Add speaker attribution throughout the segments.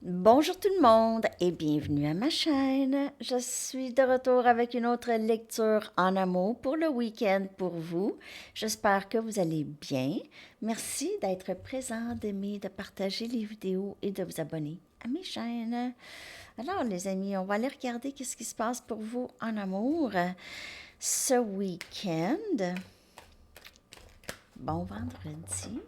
Speaker 1: Bonjour tout le monde et bienvenue à ma chaîne. Je suis de retour avec une autre lecture en amour pour le week-end pour vous. J'espère que vous allez bien. Merci d'être présent, d'aimer, de partager les vidéos et de vous abonner à mes chaînes. Alors les amis, on va aller regarder qu'est-ce qui se passe pour vous en amour ce week-end. Bon vendredi.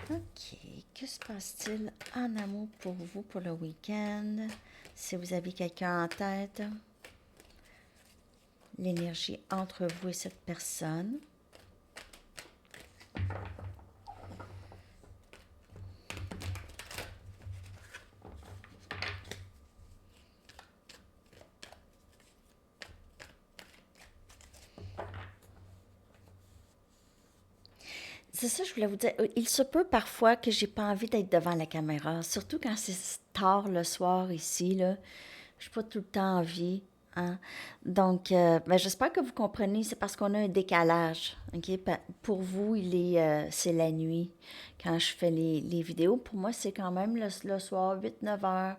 Speaker 1: OK. Que se passe-t-il en amour pour vous pour le week-end? Si vous avez quelqu'un en tête, l'énergie entre vous et cette personne. C'est ça, je voulais vous dire. Il se peut parfois que j'ai pas envie d'être devant la caméra, surtout quand c'est tard le soir ici, là. Je n'ai pas tout le temps envie. Hein? Donc, ben, j'espère que vous comprenez, c'est parce qu'on a un décalage. OK? Pour vous, c'est la nuit quand je fais les vidéos. Pour moi, c'est quand même le soir, 8-9 heures.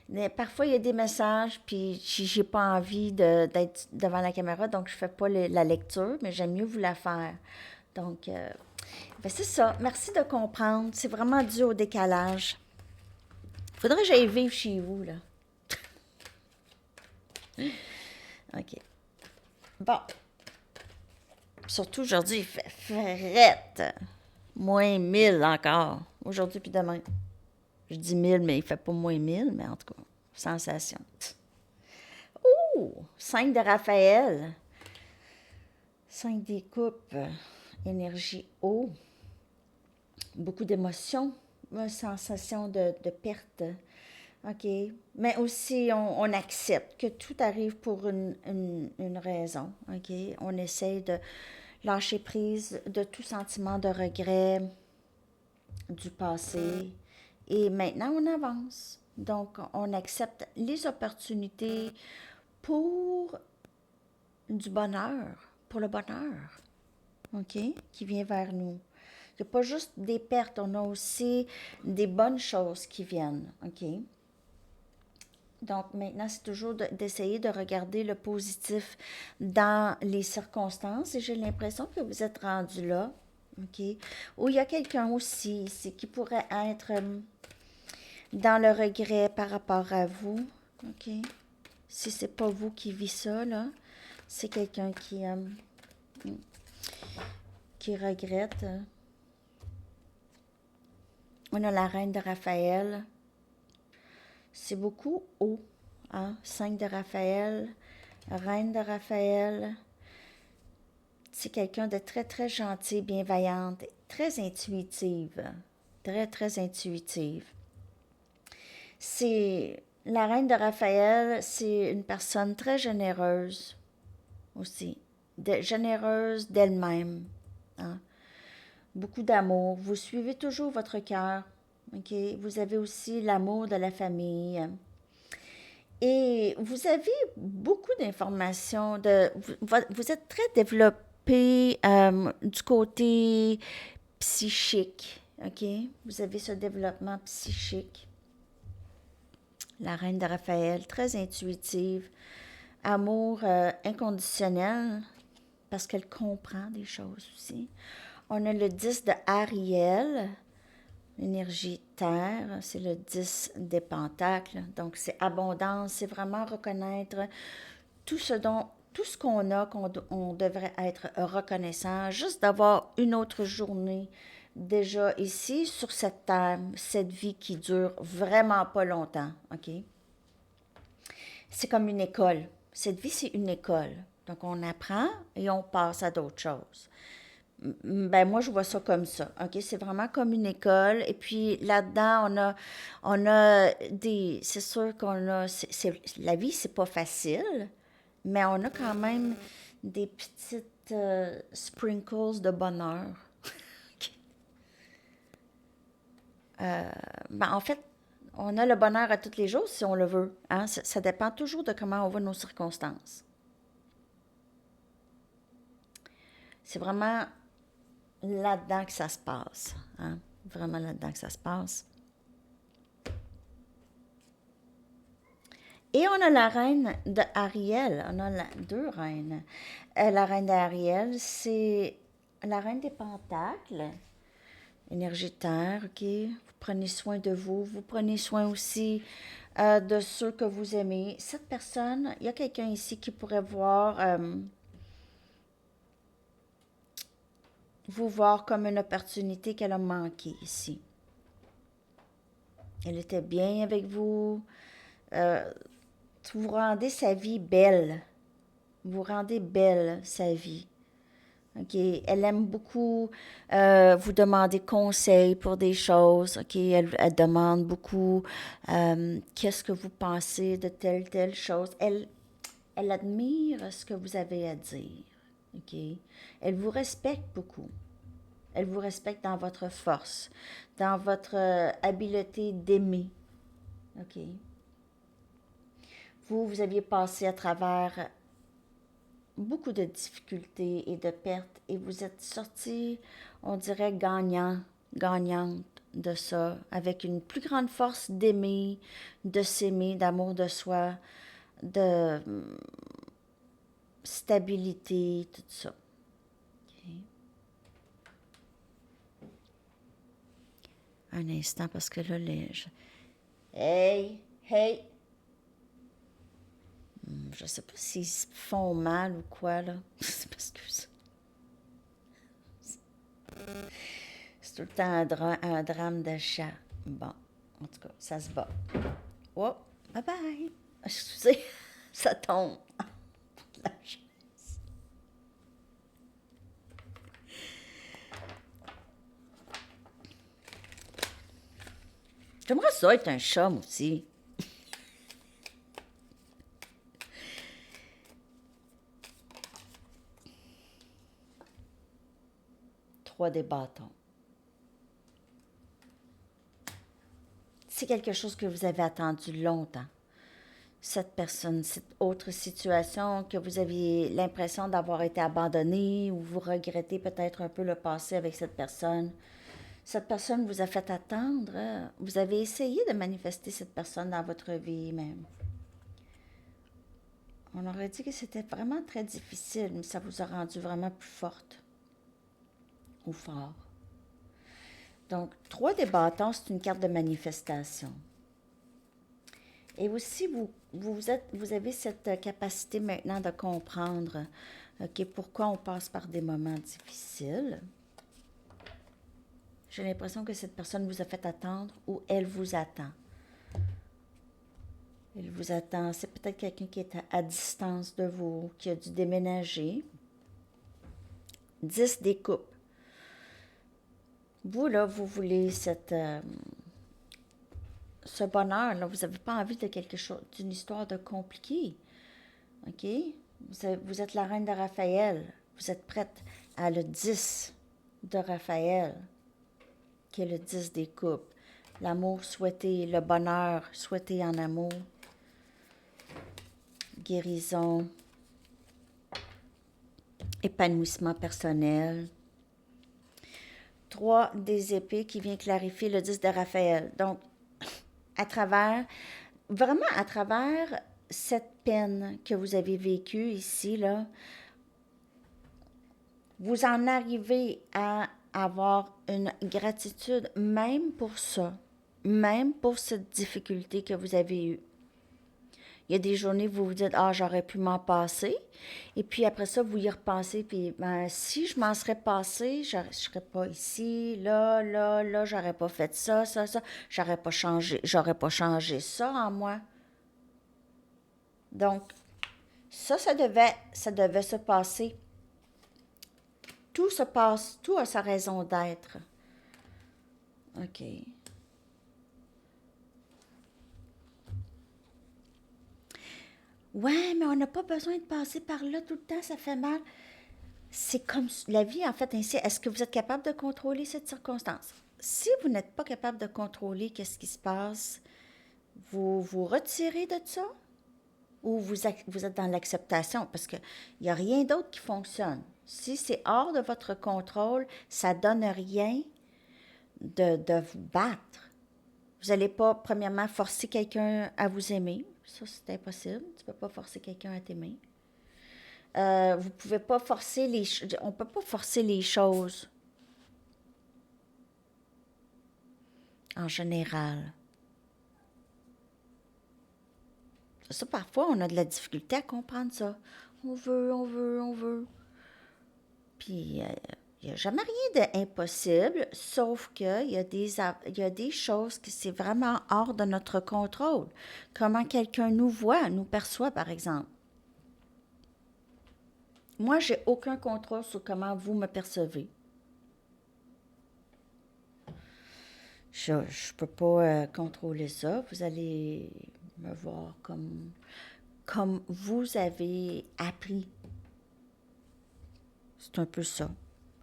Speaker 1: Mais parfois, il y a des messages, puis j'ai pas envie d'être devant la caméra, donc je fais pas la lecture, mais j'aime mieux vous la faire. Donc, ben c'est ça. Merci de comprendre. C'est vraiment dû au décalage. Faudrait que j'aille vivre chez vous, là. OK. Bon. Surtout aujourd'hui, il fait frette. -1000 encore. Aujourd'hui puis demain. Je dis 1000, mais il fait pas -1000, mais en tout cas, sensation. Ouh! 5 de Raphaël. 5 des coupes. Énergie eau. Beaucoup d'émotions. Une sensation de perte. OK. Mais aussi, on accepte que tout arrive pour une raison. OK. On essaie de lâcher prise de tout sentiment de regret du passé. Et maintenant, on avance. Donc, on accepte les opportunités pour du bonheur, pour le bonheur, OK, qui vient vers nous. Il n'y a pas juste des pertes, on a aussi des bonnes choses qui viennent, OK? Donc maintenant, c'est toujours d'essayer de regarder le positif dans les circonstances et j'ai l'impression que vous êtes rendu là, OK? Ou il y a quelqu'un aussi ici qui pourrait être dans le regret par rapport à vous, OK? Si c'est pas vous qui vit ça, là, c'est quelqu'un qui regrette. On a la reine de Raphaël. C'est beaucoup haut, hein? 5 de Raphaël, reine de Raphaël. C'est quelqu'un de très, très gentil, bienveillante, très intuitive. Très, très intuitive. C'est la reine de Raphaël, c'est une personne très généreuse aussi, généreuse d'elle-même. Hein? Beaucoup d'amour. Vous suivez toujours votre cœur. OK? Vous avez aussi l'amour de la famille. Et vous avez beaucoup d'informations. Vous êtes très développé du côté psychique. OK? Vous avez ce développement psychique. La reine de Raphaël, très intuitive, amour inconditionnel, parce qu'elle comprend des choses aussi. On a le 10 de Ariel, l'énergie terre, c'est le 10 des pentacles, donc c'est abondance, c'est vraiment reconnaître tout ce qu'on a, qu'on devrait être reconnaissant, juste d'avoir une autre journée déjà ici sur cette terre, cette vie qui dure vraiment pas longtemps, OK? C'est comme une école. Cette vie, c'est une école. Donc, on apprend et on passe à d'autres choses. Ben, moi, je vois ça comme ça. OK? C'est vraiment comme une école. Et puis, là-dedans, on a des. C'est sûr qu'on a. La vie, c'est pas facile, mais on a quand même des petites sprinkles de bonheur. Ben, en fait, on a le bonheur à tous les jours si on le veut. Hein? Ça dépend toujours de comment on voit nos circonstances. C'est vraiment là-dedans que ça se passe. Hein? vraiment là-dedans que ça se passe. Et on a la reine d'Ariel. On a deux reines. La reine d'Ariel, c'est la reine des pentacles. Énergie terre, OK? Vous prenez soin de vous. Vous prenez soin aussi de ceux que vous aimez. Cette personne, il y a quelqu'un ici qui pourrait vous voir comme une opportunité qu'elle a manquée ici. Elle était bien avec vous. Euh, vous rendez sa vie belle. Vous rendez belle sa vie. OK? Elle aime beaucoup vous demander conseil pour des choses. OK? Elle demande beaucoup qu'est-ce que vous pensez de telle chose. Elle admire ce que vous avez à dire. OK? Elle vous respecte beaucoup. Elle vous respecte dans votre force, dans votre habileté d'aimer. OK? Vous aviez passé à travers beaucoup de difficultés et de pertes et vous êtes sorti, on dirait, gagnante de ça, avec une plus grande force d'aimer, de s'aimer, d'amour de soi, de stabilité, tout ça. Okay. Un instant, parce que là, Hey, hey! Je sais pas s'ils se font mal ou quoi, là. C'est parce que c'est tout le temps un drame de chat. Bon, en tout cas, ça se bat. Oh, bye bye! Excusez, ça tombe. La chaise. J'aimerais ça être un chat, moi aussi. 3 des bâtons. C'est quelque chose que vous avez attendu longtemps. Cette personne, cette autre situation que vous aviez l'impression d'avoir été abandonné ou vous regrettez peut-être un peu le passé avec cette personne. Cette personne vous a fait attendre. Vous avez essayé de manifester cette personne dans votre vie même. On aurait dit que c'était vraiment très difficile, mais ça vous a rendu vraiment plus forte ou fort. Donc, 3 des bâtons, c'est une carte de manifestation. Et aussi, vous avez cette capacité maintenant de comprendre pourquoi on passe par des moments difficiles. J'ai l'impression que cette personne vous a fait attendre ou elle vous attend. Elle vous attend. C'est peut-être quelqu'un qui est à distance de vous, qui a dû déménager. 10 des coupes. Vous, là, vous voulez ce bonheur, là, vous n'avez pas envie de quelque chose, d'une histoire de compliqué. OK? Vous êtes la reine de Raphaël. Vous êtes prête à le 10 de Raphaël, qui est le 10 des coupes. L'amour souhaité, le bonheur souhaité en amour. Guérison. Épanouissement personnel. 3 des épées qui vient clarifier le 10 de Raphaël. Donc, vraiment à travers cette peine que vous avez vécue ici, là, vous en arrivez à avoir une gratitude même pour ça, même pour cette difficulté que vous avez eue. Il y a des journées où vous vous dites, ah, j'aurais pu m'en passer. Et puis après ça, vous y repensez. Puis ben, si je m'en serais passé, je ne serais pas ici, là, j'aurais pas fait ça. J'aurais pas changé ça en moi. Donc, ça devait se passer. Tout se passe, tout a sa raison d'être. OK. Ouais, mais on n'a pas besoin de passer par là tout le temps, ça fait mal. C'est comme la vie, en fait, ainsi. Est-ce que vous êtes capable de contrôler cette circonstance? Si vous n'êtes pas capable de contrôler qu'est-ce qui se passe, vous vous retirez de ça ou vous êtes dans l'acceptation parce qu'il n'y a rien d'autre qui fonctionne. Si c'est hors de votre contrôle, ça donne rien. de vous battre. Vous n'allez pas, premièrement, forcer quelqu'un à vous aimer. Ça, c'est impossible. Tu ne peux pas forcer quelqu'un à t'aimer. Vous pouvez pas forcer on peut pas forcer les choses en général. Ça, parfois, on a de la difficulté à comprendre ça. On veut, on veut, on veut. Puis, il n'y a jamais rien d'impossible, sauf qu'il y a des choses que c'est vraiment hors de notre contrôle. Comment quelqu'un nous voit, nous perçoit, par exemple. Moi, j'ai aucun contrôle sur comment vous me percevez. Je ne peux pas contrôler ça. Vous allez me voir comme vous avez appris. C'est un peu ça.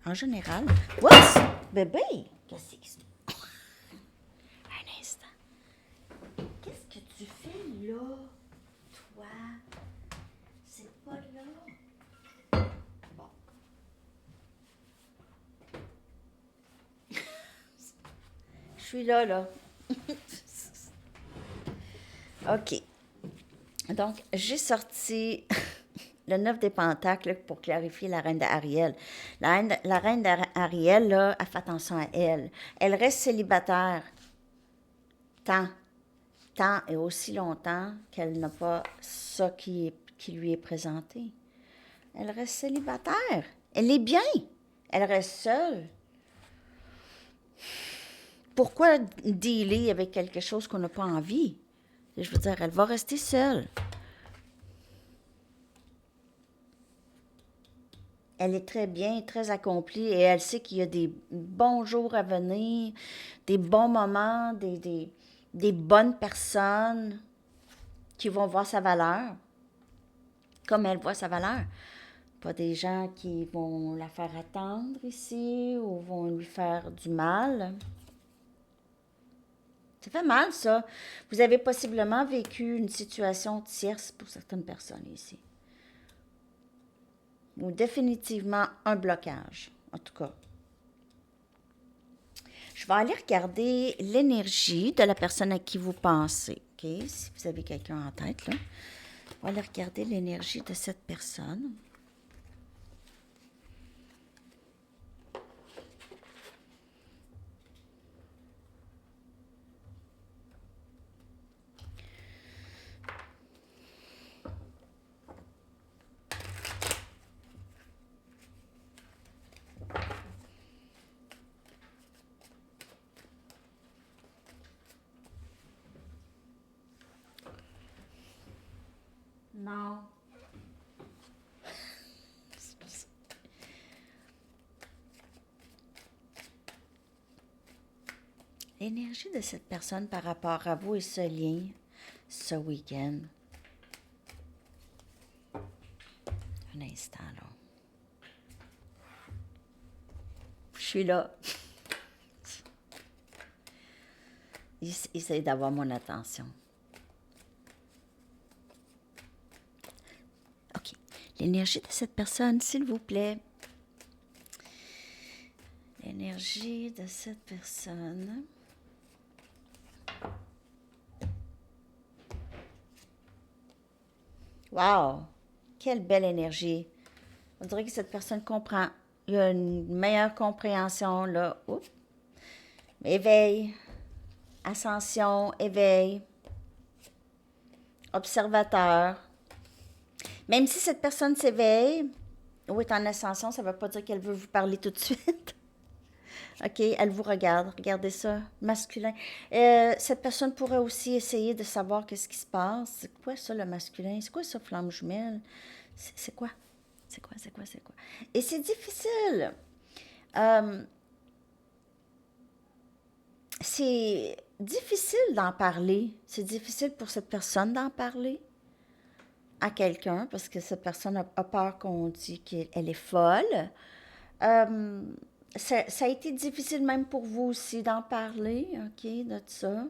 Speaker 1: En général. Oups! Bébé! Qu'est-ce que c'est? Un instant. Qu'est-ce que tu fais là, toi? C'est pas là. Bon. Je suis là. OK. Donc, j'ai sorti le 9 des Pentacles pour clarifier la reine d'Ariel. La reine d'Ariel, là, elle fait attention à elle. Elle reste célibataire tant et aussi longtemps qu'elle n'a pas ça qui lui est présenté. Elle reste célibataire. Elle est bien. Elle reste seule. Pourquoi dealer avec quelque chose qu'on n'a pas envie? Je veux dire, elle va rester seule. Elle est très bien, très accomplie et elle sait qu'il y a des bons jours à venir, des bons moments, des bonnes personnes qui vont voir sa valeur, comme elle voit sa valeur. Pas des gens qui vont la faire attendre ici ou vont lui faire du mal. Ça fait mal, ça. Vous avez possiblement vécu une situation tierce pour certaines personnes ici. Ou définitivement un blocage, en tout cas. Je vais aller regarder l'énergie de la personne à qui vous pensez. OK? Si vous avez quelqu'un en tête, là. On va aller regarder l'énergie de cette personne. Non. L'énergie de cette personne par rapport à vous et ce lien, ce week-end. Un instant, là. Je suis là. Essaye d'avoir mon attention. OK. L'énergie de cette personne, s'il vous plaît. L'énergie de cette personne. Wow! Quelle belle énergie. On dirait que cette personne comprend. Il y a une meilleure compréhension, là. Oups. Éveil. Ascension, éveil. Observateur. Même si cette personne s'éveille ou est en ascension, ça ne veut pas dire qu'elle veut vous parler tout de suite. OK, elle vous regarde. Regardez ça, masculin. Cette personne pourrait aussi essayer de savoir qu'est-ce qui se passe. C'est quoi ça, le masculin? C'est quoi ça, flamme jumelle? C'est quoi? C'est quoi? Et c'est difficile. C'est difficile d'en parler. C'est difficile pour cette personne d'en parler à quelqu'un parce que cette personne a peur qu'on dise qu'elle est folle. Ça a été difficile même pour vous aussi d'en parler, OK, de ça.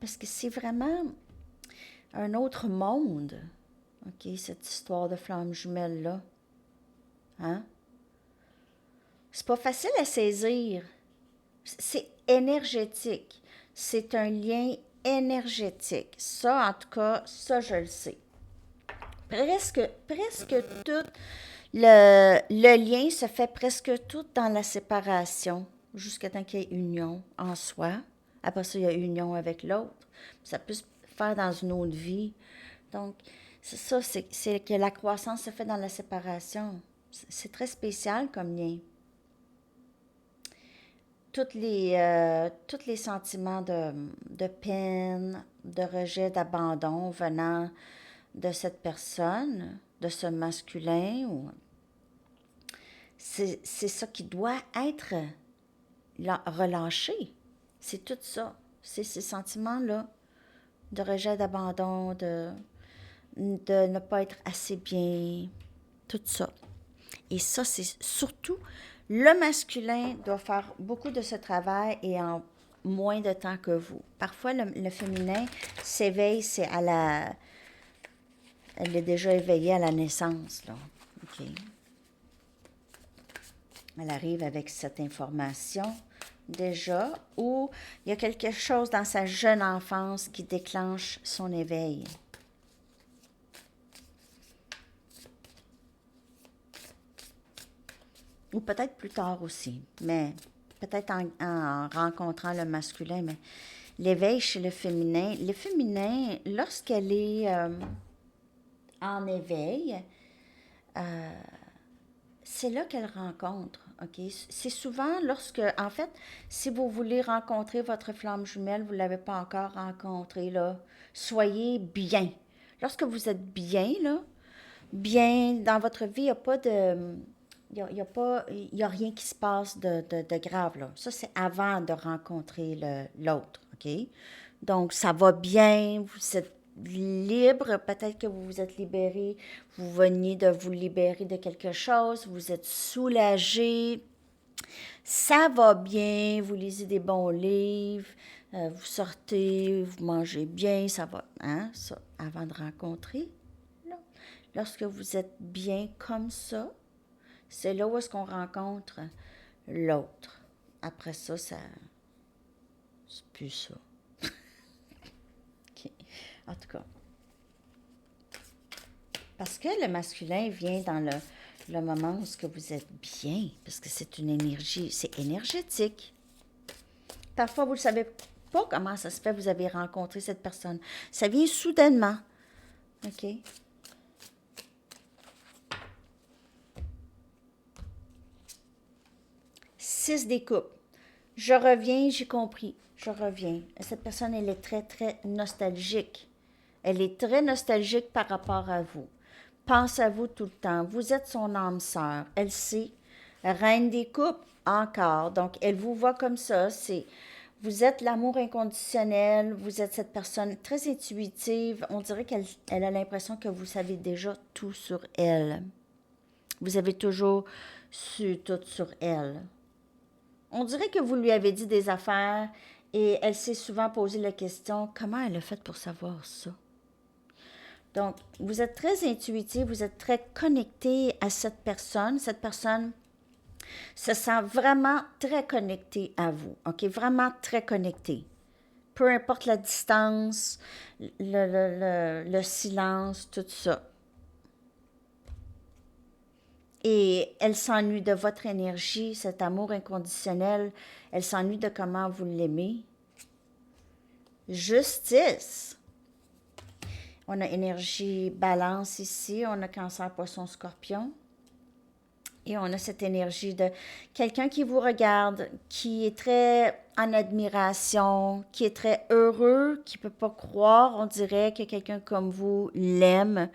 Speaker 1: Parce que c'est vraiment un autre monde, OK, cette histoire de flamme jumelle-là. Hein? C'est pas facile à saisir. C'est énergétique. C'est un lien énergétique. Ça, en tout cas, ça, je le sais. Presque tout le lien se fait presque tout dans la séparation, jusqu'à temps qu'il y ait union en soi. Après ça, il y a union avec l'autre. Ça peut se faire dans une autre vie. Donc, c'est ça, c'est que la croissance se fait dans la séparation. C'est très spécial comme lien. Tous les sentiments de peine, de rejet, d'abandon venant de cette personne, de ce masculin, c'est ça qui doit être relâché. C'est tout ça. C'est ces sentiments-là de rejet, d'abandon, de ne pas être assez bien, tout ça. Et ça, c'est surtout, le masculin doit faire beaucoup de ce travail et en moins de temps que vous. Parfois, le féminin s'éveille, elle est déjà éveillée à la naissance, là. OK. Elle arrive avec cette information déjà, ou il y a quelque chose dans sa jeune enfance qui déclenche son éveil. Ou peut-être plus tard aussi, mais peut-être en rencontrant le masculin, mais l'éveil chez le féminin, lorsqu'elle est en éveil, c'est là qu'elle rencontre, OK? C'est souvent lorsque, en fait, si vous voulez rencontrer votre flamme jumelle, vous ne l'avez pas encore rencontrée, là, soyez bien. Lorsque vous êtes bien, là, bien dans votre vie, il n'y a pas de... Il y a pas, il y a rien qui se passe de grave, là. Ça, c'est avant de rencontrer l'autre, OK? Donc, ça va bien, vous êtes libre, peut-être que vous vous êtes libéré, vous veniez de vous libérer de quelque chose, vous êtes soulagé, ça va bien, vous lisez des bons livres, vous sortez, vous mangez bien, ça va, hein, ça, avant de rencontrer. Là. Lorsque vous êtes bien comme ça, c'est là où est-ce qu'on rencontre l'autre. Après ça, c'est plus ça. OK. En tout cas, parce que le masculin vient dans le moment où ce que vous êtes bien, parce que c'est une énergie, c'est énergétique. Parfois, vous ne savez pas comment ça se fait, vous avez rencontré cette personne. Ça vient soudainement. OK? Six des coupes. Je reviens, j'ai compris. Je reviens. Cette personne, elle est très, très nostalgique. Elle est très nostalgique par rapport à vous. Pense à vous tout le temps. Vous êtes son âme sœur. Elle sait. Reine des coupes, encore. Donc, elle vous voit comme ça. Vous êtes l'amour inconditionnel. Vous êtes cette personne très intuitive. On dirait qu'elle a l'impression que vous savez déjà tout sur elle. Vous avez toujours su tout sur elle. On dirait que vous lui avez dit des affaires et elle s'est souvent posé la question, comment elle a fait pour savoir ça? Donc, vous êtes très intuitif, vous êtes très connecté à cette personne. Cette personne se sent vraiment très connectée à vous, OK? Vraiment très connectée. Peu importe la distance, le silence, tout ça. Et elle s'ennuie de votre énergie, cet amour inconditionnel. Elle s'ennuie de comment vous l'aimez. Justice. On a énergie balance ici. On a cancer, poisson, scorpion. Et on a cette énergie de quelqu'un qui vous regarde, qui est très en admiration, qui est très heureux, qui ne peut pas croire, on dirait que quelqu'un comme vous l'aime.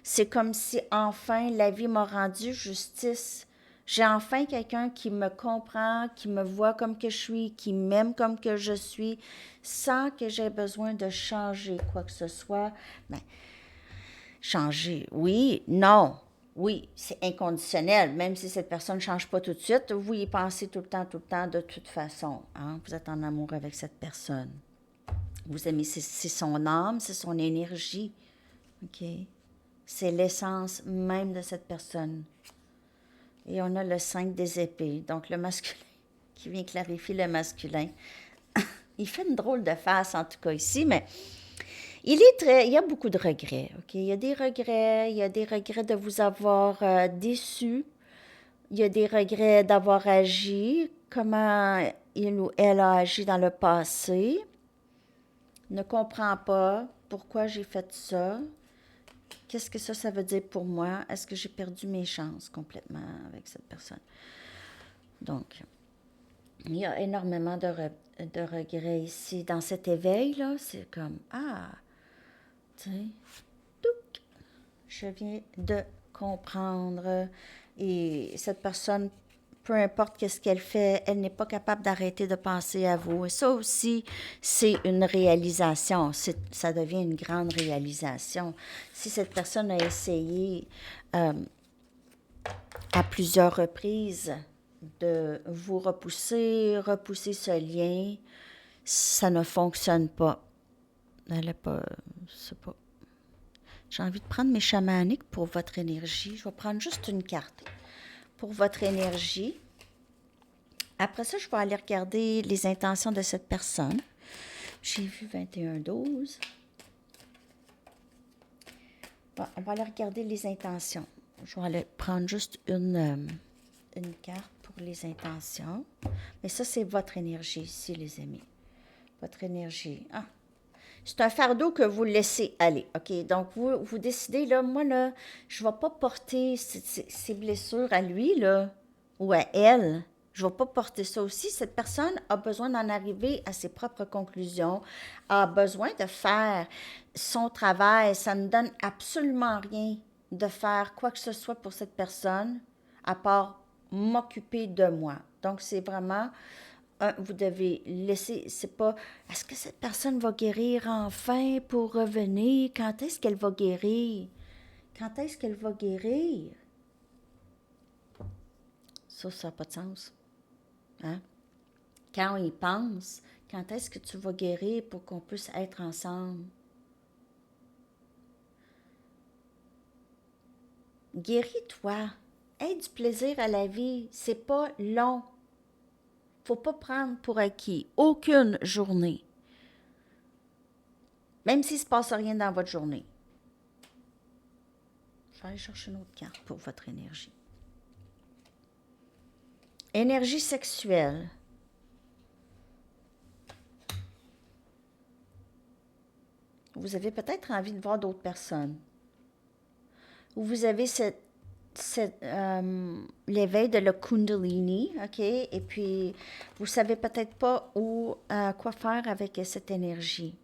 Speaker 1: C'est comme si enfin la vie m'a rendu justice. J'ai enfin quelqu'un qui me comprend, qui me voit comme que je suis, qui m'aime comme que je suis, sans que j'aie besoin de changer quoi que ce soit. Mais changer, oui, non. Oui, c'est inconditionnel. Même si cette personne ne change pas tout de suite, vous y pensez tout le temps, de toute façon. Hein? Vous êtes en amour avec cette personne. Vous aimez, c'est son âme, c'est son énergie. OK? C'est l'essence même de cette personne. Et on a le 5 des épées, donc le masculin. qui vient clarifier le masculin. Il fait une drôle de face, en tout cas ici, mais il y a beaucoup de regrets, OK? Il y a des regrets de vous avoir déçu. Il y a des regrets d'avoir agi, comment il ou elle a agi dans le passé. Ne comprend pas pourquoi j'ai fait ça. Qu'est-ce que ça veut dire pour moi? Est-ce que j'ai perdu mes chances complètement avec cette personne? Donc, il y a énormément de regrets ici. Dans cet éveil-là, c'est comme, ah, tu sais, touc, je viens de comprendre. Et cette personne, peu importe qu'est-ce qu'elle fait, elle n'est pas capable d'arrêter de penser à vous. Et ça aussi, c'est une réalisation. Ça devient une grande réalisation. Si cette personne a essayé à plusieurs reprises de vous repousser ce lien, ça ne fonctionne pas. Elle n'est pas, c'est pas. J'ai envie de prendre mes chamaniques pour votre énergie. Je vais prendre juste une carte pour votre énergie. Après ça, je vais aller regarder les intentions de cette personne. J'ai vu 21-12. Bon, on va aller regarder les intentions. Je vais aller prendre juste une carte pour les intentions. Mais ça, c'est votre énergie ici, les amis. Votre énergie. Ah, c'est un fardeau que vous laissez aller, OK? Donc, vous décidez, là, moi, là, je ne vais pas porter ces blessures à lui, là, ou à elle. Je ne vais pas porter ça aussi. Cette personne a besoin d'en arriver à ses propres conclusions, a besoin de faire son travail. Ça ne donne absolument rien de faire quoi que ce soit pour cette personne, à part m'occuper de moi. Donc, c'est vraiment vous devez laisser, c'est pas, est-ce que cette personne va guérir enfin pour revenir? Quand est-ce qu'elle va guérir? Quand est-ce qu'elle va guérir? Ça n'a pas de sens. Hein? Quand on y pense, quand est-ce que tu vas guérir pour qu'on puisse être ensemble? Guéris-toi. Aie du plaisir à la vie. C'est pas long. Faut pas prendre pour acquis aucune journée. Même s'il ne se passe rien dans votre journée. Je vais aller chercher une autre carte pour votre énergie. Énergie sexuelle. Vous avez peut-être envie de voir d'autres personnes. Ou vous avez l'éveil de la Kundalini, OK? Et puis, vous ne savez peut-être pas quoi faire avec cette énergie.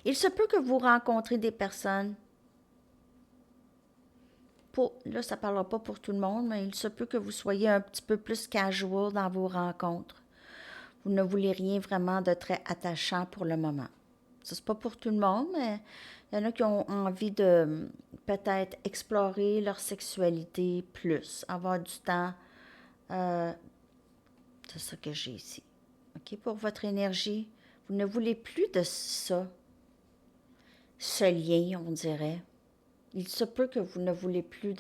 Speaker 1: Il se peut que vous rencontrez des personnes. Là, ça ne parlera pas pour tout le monde, mais il se peut que vous soyez un petit peu plus casual dans vos rencontres. Vous ne voulez rien vraiment de très attachant pour le moment. Ça, c'est pas pour tout le monde, mais il y en a qui ont envie de peut-être explorer leur sexualité plus, avoir du temps. C'est ça que j'ai ici. OK, pour votre énergie, vous ne voulez plus de ça, ce lien, on dirait. Il se peut que vous ne voulez plus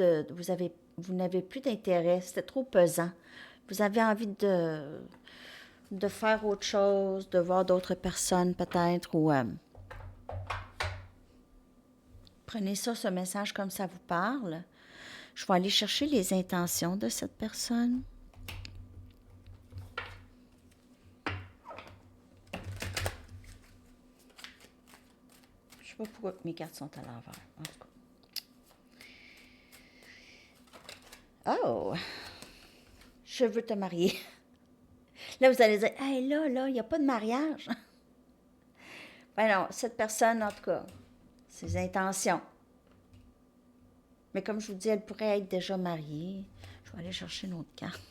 Speaker 1: vous n'avez plus d'intérêt, c'était trop pesant. Vous avez envie de faire autre chose, de voir d'autres personnes peut-être, ou prenez ça, ce message comme ça vous parle. Je vais aller chercher les intentions de cette personne. Je ne sais pas pourquoi mes cartes sont à l'envers, en tout cas. Oh! Je veux te marier. Là, vous allez dire, hey, là, il n'y a pas de mariage. Ben non, cette personne, en tout cas, ses intentions. Mais comme je vous dis, elle pourrait être déjà mariée. Je vais aller chercher une autre carte.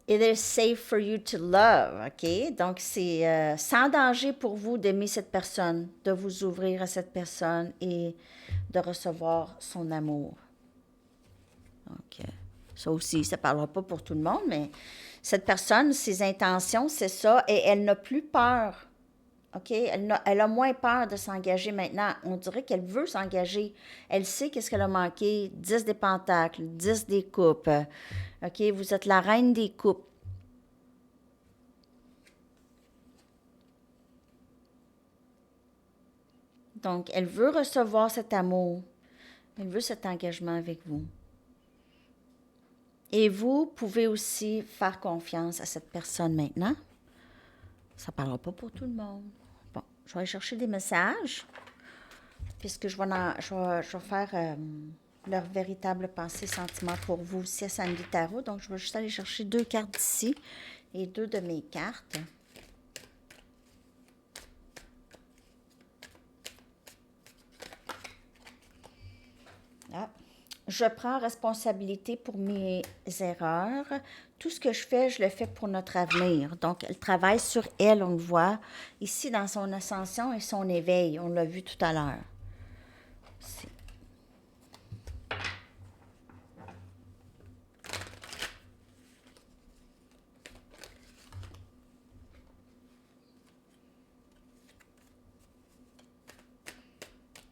Speaker 1: It is safe for you to love, OK? Donc, c'est sans danger pour vous d'aimer cette personne, de vous ouvrir à cette personne et de recevoir son amour. Donc, ça aussi, ça ne parlera pas pour tout le monde, mais cette personne, ses intentions, c'est ça, et elle n'a plus peur OK? Elle a moins peur de s'engager maintenant. On dirait qu'elle veut s'engager. Elle sait qu'est-ce qu'elle a manqué. 10 des pentacles, 10 des coupes. OK? Vous êtes la reine des coupes. Donc, elle veut recevoir cet amour. Elle veut cet engagement avec vous. Et vous pouvez aussi faire confiance à cette personne maintenant. Ça ne parlera pas pour tout le monde. Bon, je vais aller chercher des messages, puisque je vais faire leur véritable pensée, sentiment pour vous aussi à Sandy Tarot. Donc, je vais juste aller chercher 2 cartes d'ici et 2 de mes cartes. Ah. Je prends responsabilité pour mes erreurs. Tout ce que je fais, je le fais pour notre avenir. Donc, elle travaille sur elle, on le voit, ici dans son ascension et son éveil. On l'a vu tout à l'heure. Ici.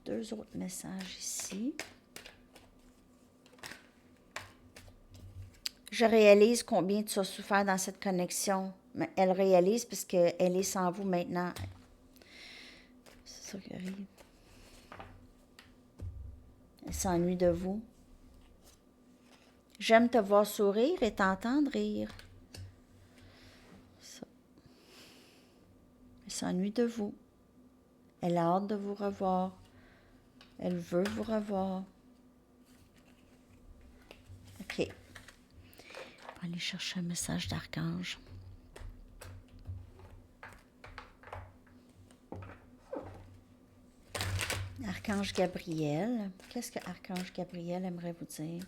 Speaker 1: Deux autres messages ici. Je réalise combien tu as souffert dans cette connexion. Mais elle réalise parce qu'elle est sans vous maintenant. C'est ça qui arrive. Elle s'ennuie de vous. J'aime te voir sourire et t'entendre rire. Ça. Elle s'ennuie de vous. Elle a hâte de vous revoir. Elle veut vous revoir. OK. On va aller chercher un message d'archange. Archange Gabriel. Qu'est-ce que Archange Gabriel aimerait vous dire?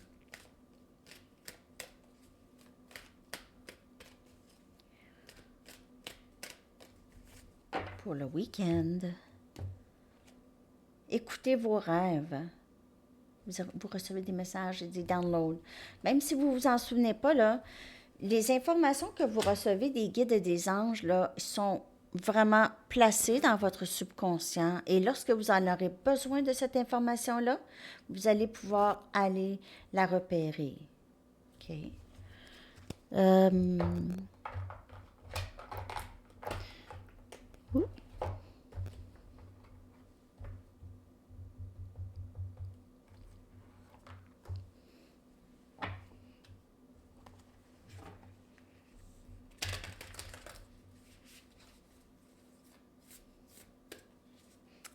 Speaker 1: Pour le week-end. Écoutez vos rêves. Vous recevez des messages et des downloads. Même si vous ne vous en souvenez pas, là, les informations que vous recevez des guides et des anges là, sont vraiment placées dans votre subconscient. Et lorsque vous en aurez besoin de cette information-là, vous allez pouvoir aller la repérer. OK?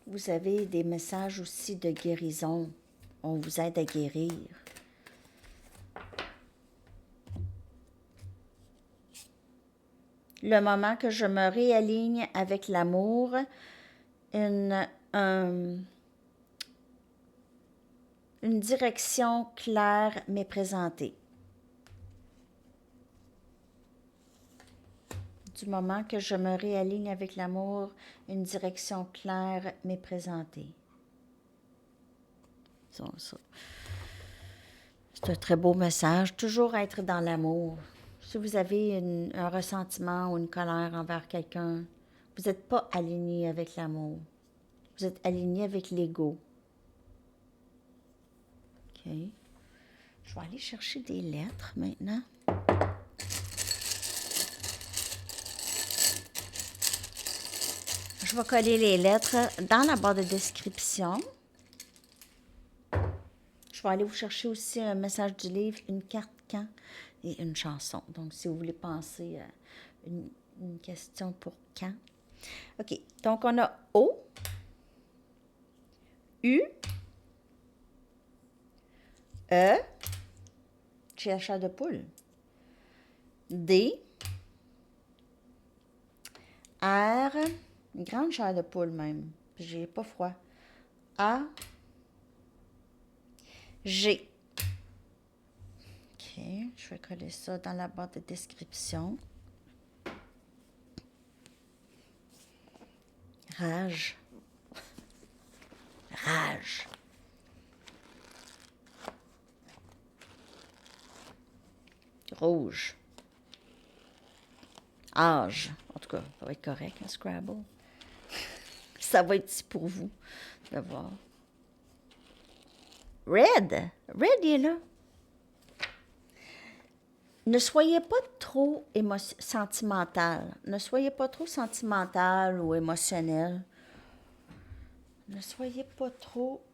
Speaker 1: Vous avez des messages aussi de guérison. On vous aide à guérir. Le moment que je me réaligne avec l'amour, une direction claire m'est présentée. Du moment que je me réaligne avec l'amour, une direction claire m'est présentée. C'est un très beau message. Toujours être dans l'amour. Si vous avez un ressentiment ou une colère envers quelqu'un, vous n'êtes pas aligné avec l'amour. Vous êtes aligné avec l'ego. OK. Je vais aller chercher des lettres maintenant. Je vais coller les lettres dans la barre de description. Je vais aller vous chercher aussi un message du livre, une carte quand et une chanson. Donc, si vous voulez penser à une question pour quand. OK. Donc, on a O, U, E, j'ai la chair de poule, D, R, une grande chair de poule même, j'ai pas froid, A, G. OK, je vais coller ça dans la barre de description. Rage. Rage. Rouge. Âge. En tout cas, ça va être correct, un Scrabble. ça va être ici pour vous de voir. Red, il est là. Ne soyez pas trop sentimental. Ne soyez pas trop sentimental ou émotionnel. Ne soyez pas trop...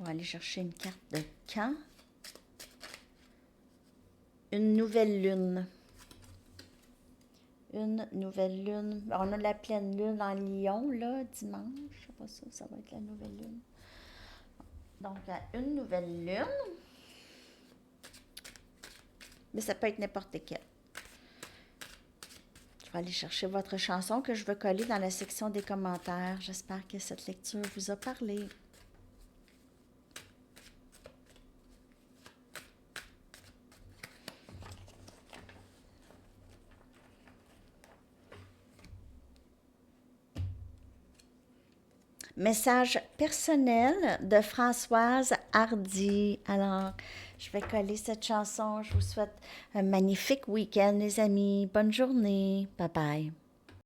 Speaker 1: On va aller chercher une carte de camp. Une nouvelle lune. Une nouvelle lune. On a la pleine lune en Lion, là, dimanche. Je sais pas ça va être la nouvelle lune. Donc, une nouvelle lune. Mais ça peut être n'importe quelle. Je vais aller chercher votre chanson que je veux coller dans la section des commentaires. J'espère que cette lecture vous a parlé. Message personnel de Françoise Hardy. Alors, je vais coller cette chanson. Je vous souhaite un magnifique week-end, les amis. Bonne journée. Bye bye.